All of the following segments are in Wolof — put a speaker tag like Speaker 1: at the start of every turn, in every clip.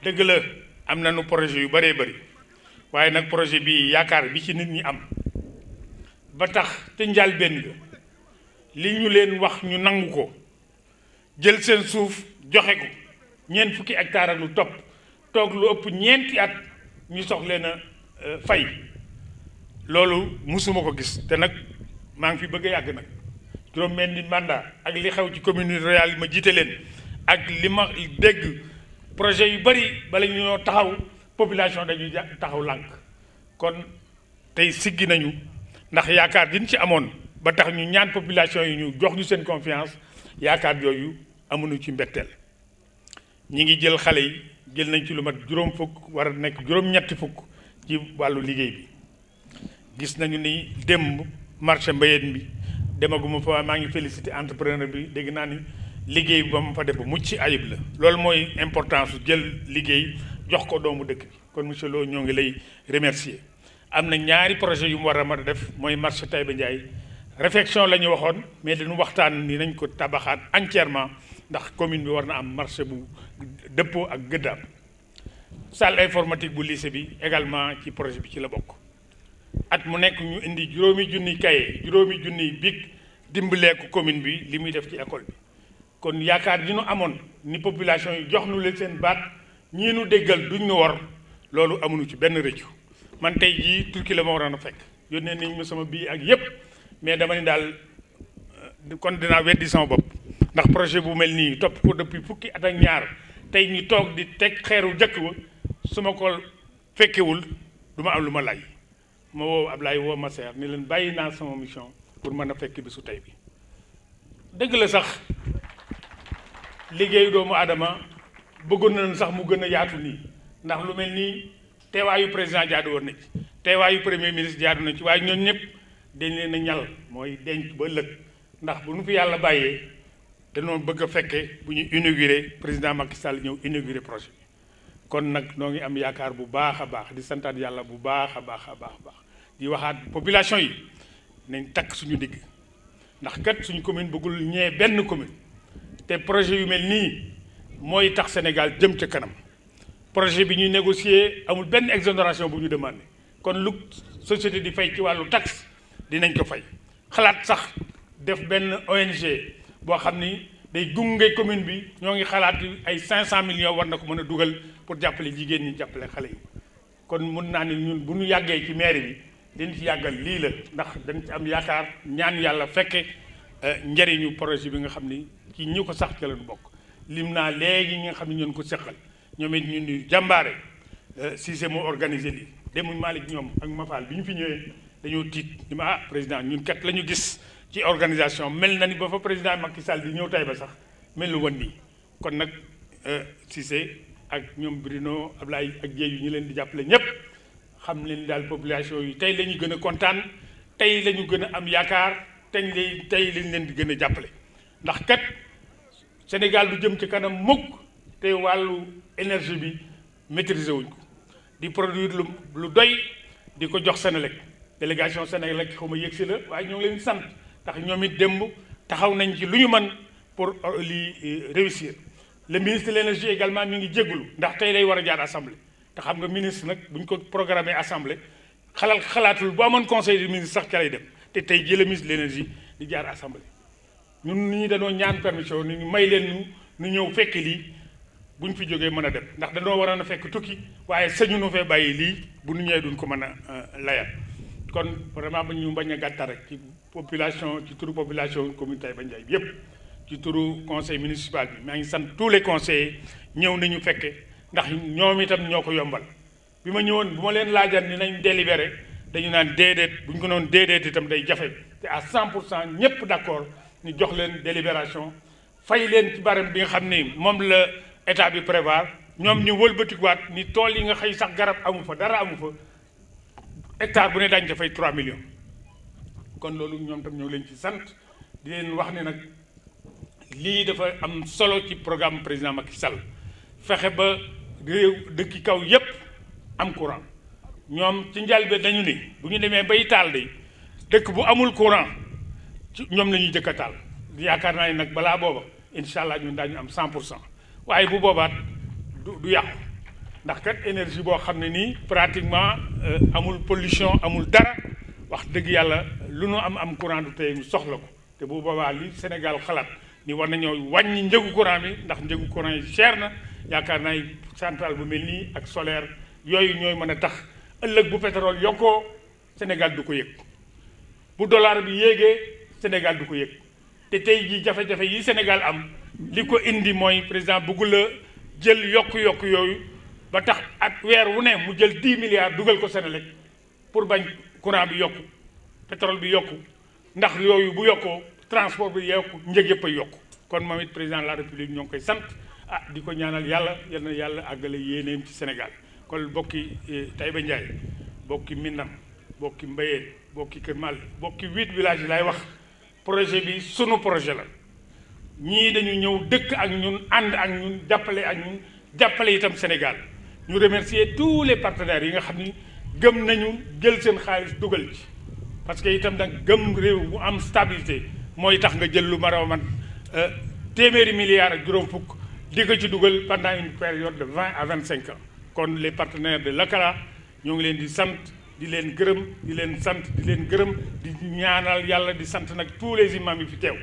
Speaker 1: dëgg la am nañu projet yu bëree bëri waaye nag projet bi yaakaar bi ci nit ñi am ba tax te njëlbéen ga li ñu leen wax ñu nangu ko jël seen suuf joxe ko ñeent fukki hectare ak lu topp toog lu ëpp ñeenti at ñu soxla na fay loolu musuma ko gis te nag maa ngi fi bëgg a yàgg nag juróom-benni mandat ak li xew ci commune rurale yi ma jiite leen ak li ma dégg projet yu bari bala ñoo taxaw population dañuy taxaw lànk kon tey siggi nañu ndax yaakaar diñ ci amoon ba tax ñu ñaan population yi ñu jox ñu seen confiance yaakaar yooyu amuñu ci mbetteel ñi ngi jël xale yi jël nañ ci lu mat juróom fukk war a nekk juróom-ñetti fukk ci wàllu liggéey bi gis nañu ni démb marché mbayeen bi demaguma fa maa ngi félicité entrepreneur bi dégg naa ni liggéey ba mu fa def ba mucc ayib la loolu mooy importance su jël liggéey jox ko doomu dëkk bi kon monsieur Lo ñoo ngi lay remercier am na ñaari projet yu mu war a mën a def mooy marché Taïba Ndiaye réflexion la ñu waxoon mais dañu waxtaan ni nañ ko tabaxaat entièrement ndax commune bi war na am marché bu dëppoo ak gëddaam salle informatique bu lycée bi également ci projet bi ci la bokk at mu nekk ñu indi juróomi junni kaye juróomi junni bic dimbalee ko commune bi li muy def ci école bi kon yaakaar yi ñu amoon ni population yi jox nu leen seen baat ñii nu déggal duñ ñu war loolu amuñu ci benn rëccu man tey jii Turquie la ma waroon a fekk yónnee nañ ma sama bii ak yépp mais dama ni daal kon dinaa weddi sama bopp ndax projet bu mel nii topp ko depuis fukki at ak ñaar tey ñu toog di teg xeeru jëkk wa su ma ko fekkewul du ma am lu ma lay ma woo Ablaye woo ma seer ni leen bàyyi naa sama mission pour mën a fekk bisu tey bi dëgg la sax liggéeyu doomu aadama bëggoon nañu sax mu gën a yaatu nii ndax lu mel nii teewaayu président jaadu woon na ci teewaayu premier ministre jaadu na ci waaye ñoom ñëpp dañ leen a ñal mooy denc ba ëllëg ndax bu nu fi yàlla bàyyee dañoo bëgg a fekke bu ñu inauguré président Macky Sall ñëw inauguré projet bi kon nag noo ngi am yaakaar bu baax a baax di santaat yàlla bu baax a baax a baax a baax di waxaat population yi nañ takk suñu digg ndax kat suñu commune bëggul ñee benn commune te projet yu mel nii mooy tax Sénégal jëm ca kanam projet bi ñuy négocier amul benn exonération bu ñu demandé kon lu société di fay ci wàllu taxe dinañ ko fay xalaat sax def benn ONG boo xam ni day gunge commune bi ñoo ngi xalaat ay 500 millions war na ko mën a dugal pour jàppale jigéen ñi jàppale xale yi kon mun naa ni ñun bu ñu yàggee ci mairie bi dañ ci yàggal lii la ndax dañ ci am yaakaar ñaan yàlla fekke njëriñu projet bi nga xam ni ci ñi ko sax ca lañu bokk lim naa léegi ñi nga xam ne ñoon ko seqal ñoom it ñu ni jàmbaare Cissé moo organisé lii demuñ Malick ñoom ak Mafal bi ñu fi ñëwee dañoo tiit ni ma président ñun kat la ñu gis ci organisation mel na ni ba fa président Macky Sall di ñëw Taïba sax mel lu woon nii kon nag Cissé ak ñoom Bruno Ablaye ak Dieye yu ñu leen di jàppale ñépp xam leen daal population yi tey la ñu gën a kontaan tey la ñu gën a am yaakaar tey lañ leen di gën a jàppale ndax kat Sénégal du jëm ci kanam mukk te wàllu énergie bi maîtriser wuñ ko di produire lu doy di ko jox Sénélec délégation Sénélec xaw ma yëg si la waaye ñoo ngi leen di sant ndax ñoom it démb taxaw nañ ci lu ñu mën pour lii réussir le ministre de l'énergie également mi ngi jégalu ndax tey lay war a jaar assemblée te xam nga ministre nag bu ñu ko programmé assemblée xalaatul bu amoon conseil des ministres sax ca lay dem te tey jii le ministre de l'énergie di jaar assemblée ñun nit ñi dañoo ñaan permission ni ñu may leen ñu ñëw fekk lii bu ñu fi jógee mën a dem ndax dañoo waroon a fekk tukki waaye sañu nu fee bàyyi lii bu ñu ñëwee duñ ko mën a layal kon vraiment ba ñu bañ a gàttal rek ci population ci turu population commune Taïba Ndiaye bi yépp ci turu conseil municipal bi maa ngi sant tous les conseillers ñëw nañu fekke ndax ñoom itam ñoo ko yombal bi ma ñëwoon bu ma leen laajal ni nañ délibéré dañu naan déedéet bu ñu ko noon déedéet itam day jafe te à 100% ñëpp d'accord ñu jox leen délibération fay leen ci barème bi nga xam ni moom la état bi prévoir ñoom ñu wëlbatikuwaat ni tool yi nga xëy sax garab amu fa dara amu fa hectare bu ne daañu dafay 3 millions kon loolu ñoom tam ñoo ngi leen ci sant di leen wax ne nag lii dafa am solo ci programme président Macky Sall fexe ba réew dëkki kaw yépp am courant ñoom ci njëlbéen dañu ni bu ñu demee bay taal de dëkk bu amul courant ci ñoom la ñuy jëkk a taal yaakaar naa ne nag balaa booba incha allah ñun daañu am 100% waaye bu boobaat du yàqu ndax kat énergie boo xam ne nii pratiquement amul pollution amul dara wax dëgg yàlla lu nu am courant du tey ñu soxla ko te bu boobaa li Sénégal xalaat ni war nañoo wàññi njëgu courant bi ndax njëgu courant yi cher na yaakaar naa centrale bu mel nii ak solaire yooyu ñooy mën a tax ëllëg bu pétrole yokkoo Sénégal du ko yëg bu dollar bi yéegee Sénégal du ko yëg te tey jii jafe-jafe yi Sénégal am li ko indi mooy président bëggul a jël yokk-yokk yooyu ba tax ak weer wu ne mu jël 10 milliards dugal ko Sénélec pour bañ courant bi yokku pétrole bi yokku ndax yooyu bu yokkoo transport bi yokku njëg yëpp a yokku kon moom it président de la république ñoo ngi koy sant di ko ñaanal yàlla yal na yàlla àggale yéeneem ci Sénégal kon bokki Taïba Ndiaye bokki Minam bokki Mbayeen bokki Kër Mal bokki 8 villages yi laay wax projet bi sunu projet la ñii dañu ñëw dëkk ak ñun ànd ak ñun jàppale itam Sénégal ñu remercier tous les partenaires yi nga xam ni gëm nañu jël seen xaalis dugal ci parce que itam nag gëm réew bu am stabilité mooy tax nga jël lu maraw man téeméeri milliards ak juróom fukk di ko ci dugal pendant une période de 20 à 25 ans kon les partenaires de l'ACALA ñoo ngi leen di sant di leen gërëm di leen sant di leen gërëm di ñaanal yàlla di sant nag tous les imams yi fi teew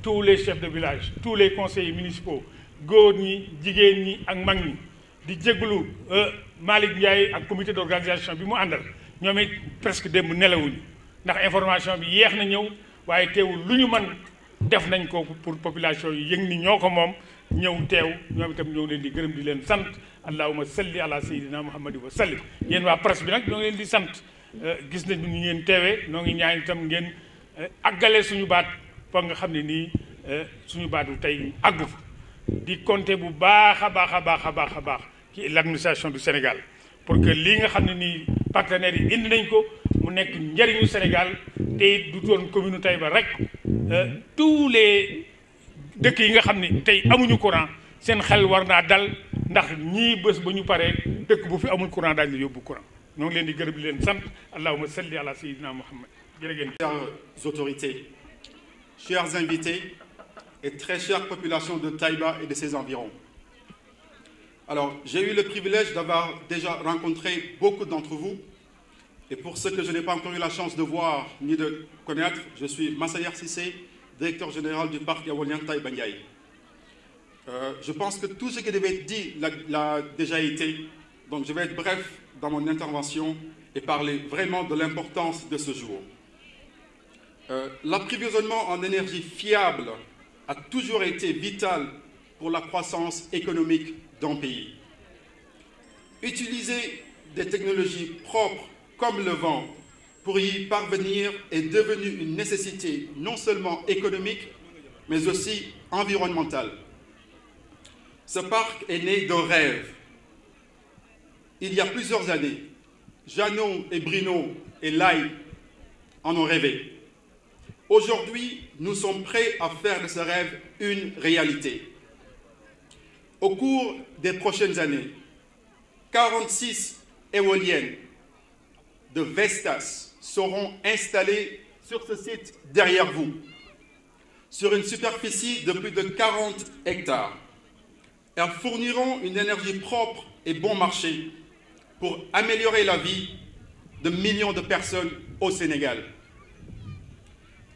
Speaker 1: tous les chefs de village tous les conseillers municipaux góor ñi jigéen ñi ak mag ñi di jégalu Malick Ndiaye ak comité d'organisation bi mu àndal ñoom it presque démb nelawuñu ndax information bi yéex na ñëw waaye teewul lu ñu mën def nañ ko pour population yi yëg ni ñoo ko moom ñëw teew ñoom itam ñoo ngi leen di gërëm di leen sant allahumma salli ala sayyidina muhammadi wa sallim yéen waa presse bi nag ñoo ngi leen di sant gis nañ ñu ngeen teewee ñoo ngi ñaan itam ngeen àggale suñu baat fa nga xam ne nii suñu baatu tey àggu fa di compter bu baax a baax ci l'administration du Sénégal pour que lii nga xam ne nii partenaires yi indi nañ ko mu nekk njëriñu Sénégal te it du doon commune Taïba rek tous les dëkk yi nga xam ne tey amuñu courant seen xel war naa dal ndax ñii bés ba ñu paree dëkk bu fi amul courant daañu la yóbbu courant ñoo ngi leen di gërëm di leen sant allahumma salli ala sayyidina Muhammad jërë ngeen.
Speaker 2: Chères autorités, chers invités et très chère population de Taïba et de ses environs. Alors, j'ai eu le privilège d'avoir déjà rencontré beaucoup d'entre vous. Et pour ceux que je n'ai pas encore eu la chance de voir ni de connaître, je suis Massayer Cissé, directeur général du parc éolien Taïba Ndiaye. Je pense que tout ce qui devait être dit l'a déjà été. Donc, je vais être bref dans mon intervention et parler vraiment de l'importance de ce jour. L'approvisionnement en énergie fiable a toujours été vital pour la croissance économique d'un pays. Utiliser des technologies propres comme le vent pour y parvenir est devenu une nécessité non seulement économique, mais aussi environnementale. Ce parc est né d'un rêve. Il y a plusieurs années, Jeannot et Bruno et Lai en ont rêvé. Aujourd'hui, nous sommes prêts à faire de ce rêve une réalité. Au cours des prochaines années, 46 éoliennes de Vestas seront installées sur ce site derrière vous, sur une superficie de plus de 40 hectares. Elles fourniront une énergie propre et bon marché pour améliorer la vie de millions de personnes au Sénégal.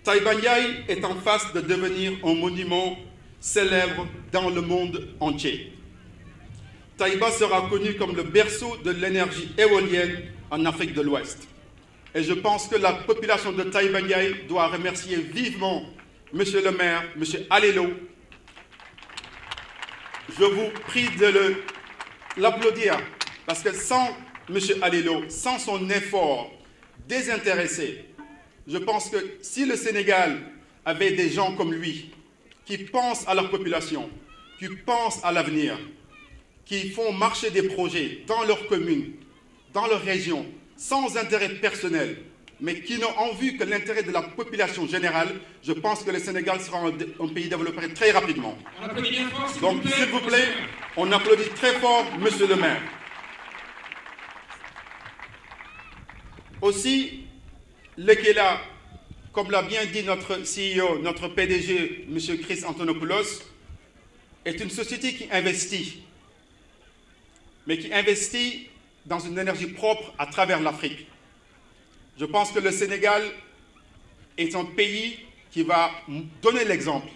Speaker 2: Taïba Ndiaye est en phase de devenir un monument célèbre dans le monde entier. Taïba sera connu comme le berceau de l'énergie éolienne en Afrique de l'Ouest. Et je pense que la population de Taïba Ndiaye doit remercier vivement Monsieur le maire, Monsieur Alelo. Je vous prie de l'applaudir parce que sans Monsieur Alelo, sans son effort désintéressé, je pense que si le Sénégal avait des gens comme lui, qui pensent à leur population, qui pensent à l'avenir, qui font marcher des projets dans leur commune, dans leur région, sans intérêt personnel, mais qui n'ont en vue que l'intérêt de la population générale, je pense que le Sénégal sera un pays développé très rapidement. Donc, s'il vous plaît, on applaudit très fort Monsieur le maire. Aussi, l'EKELA, comme l'a bien dit notre CEO, notre PDG, M. Chris Antonopoulos, est une société qui investit. mais qui investit dans une énergie propre à travers l'Afrique. Je pense que le Sénégal est un pays qui va donner l'exemple,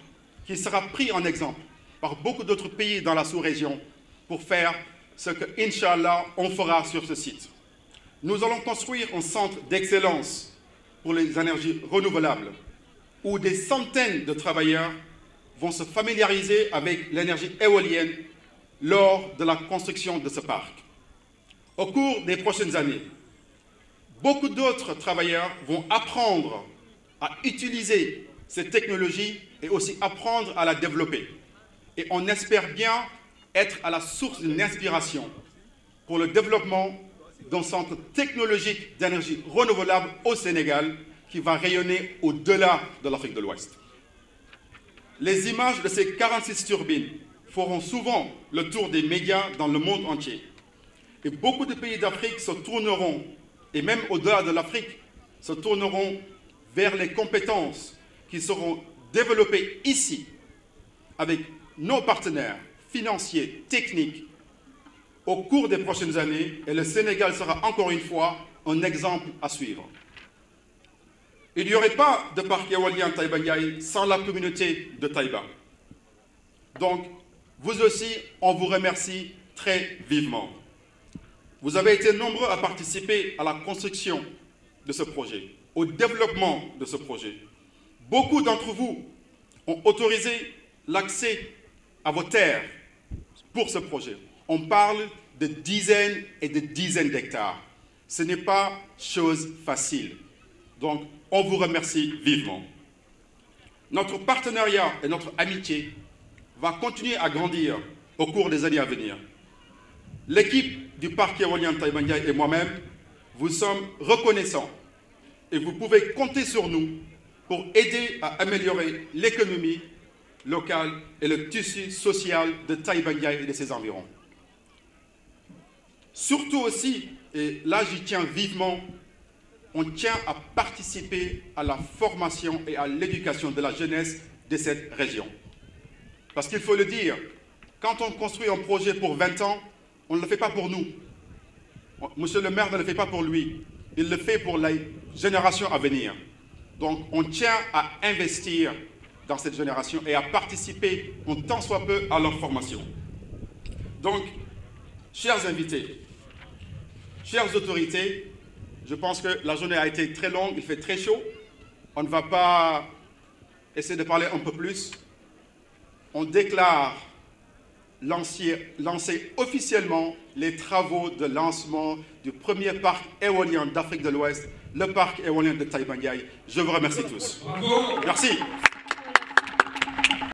Speaker 2: qui sera pris en exemple par beaucoup d'autres pays dans la sous-région pour faire ce que, Inch'Allah, on fera sur ce site. Nous allons construire un centre d'excellence pour les énergies renouvelables, où des centaines de travailleurs vont se familiariser avec l'énergie éolienne lors de la construction de ce parc. Au cours des prochaines années, beaucoup d'autres travailleurs vont apprendre à utiliser ces technologies et aussi apprendre à la développer. Et on espère bien être à la source d'une inspiration pour le développement d'un centre technologique d'énergie renouvelable au Sénégal qui va rayonner au-delà de l'Afrique de l'Ouest. Les images de ces 46 turbines feront souvent le tour des médias dans le monde entier. Et beaucoup de pays d'Afrique se tourneront, et même au-delà de l'Afrique, se tourneront vers les compétences qui seront développées ici avec nos partenaires financiers, techniques, au cours des prochaines années, et le Sénégal sera encore une fois un exemple à suivre. Il n'y aurait pas de parc éolien Taïba Ndiaye sans la communauté de Taïba. Donc, vous aussi, on vous remercie très vivement. Vous avez été nombreux à participer à la construction de ce projet, au développement de ce projet. Beaucoup d'entre vous ont autorisé l'accès à vos terres pour ce projet. On parle de dizaines et de dizaines d'hectares. Ce n'est pas chose facile. Donc, on vous remercie vivement. Notre partenariat et notre amitié va continuer à grandir au cours des années à venir. L'équipe du parc éolien Taïba Ndiaye et moi-même, vous sommes reconnaissants et vous pouvez compter sur nous pour aider à améliorer l'économie locale et le tissu social de Taïba Ndiaye et de ses environs. Surtout aussi, et là j'y tiens vivement, on tient à participer à la formation et à l'éducation de la jeunesse de cette région. Parce qu'il faut le dire, quand on construit un projet pour 20 ans, on ne le fait pas pour nous. Monsieur le maire ne le fait pas pour lui. Il le fait pour la génération à venir. Donc on tient à investir dans cette génération et à participer en tant soit peu à leur formation. Donc, chers invités, chères autorités, je pense que la journée a été très longue, il fait très chaud. On ne va pas essayer de parler un peu plus. On déclare lancer officiellement les travaux de lancement du premier parc éolien d'Afrique de l'Ouest, le parc éolien de Taïba Ndiaye. Je vous remercie tous. Merci.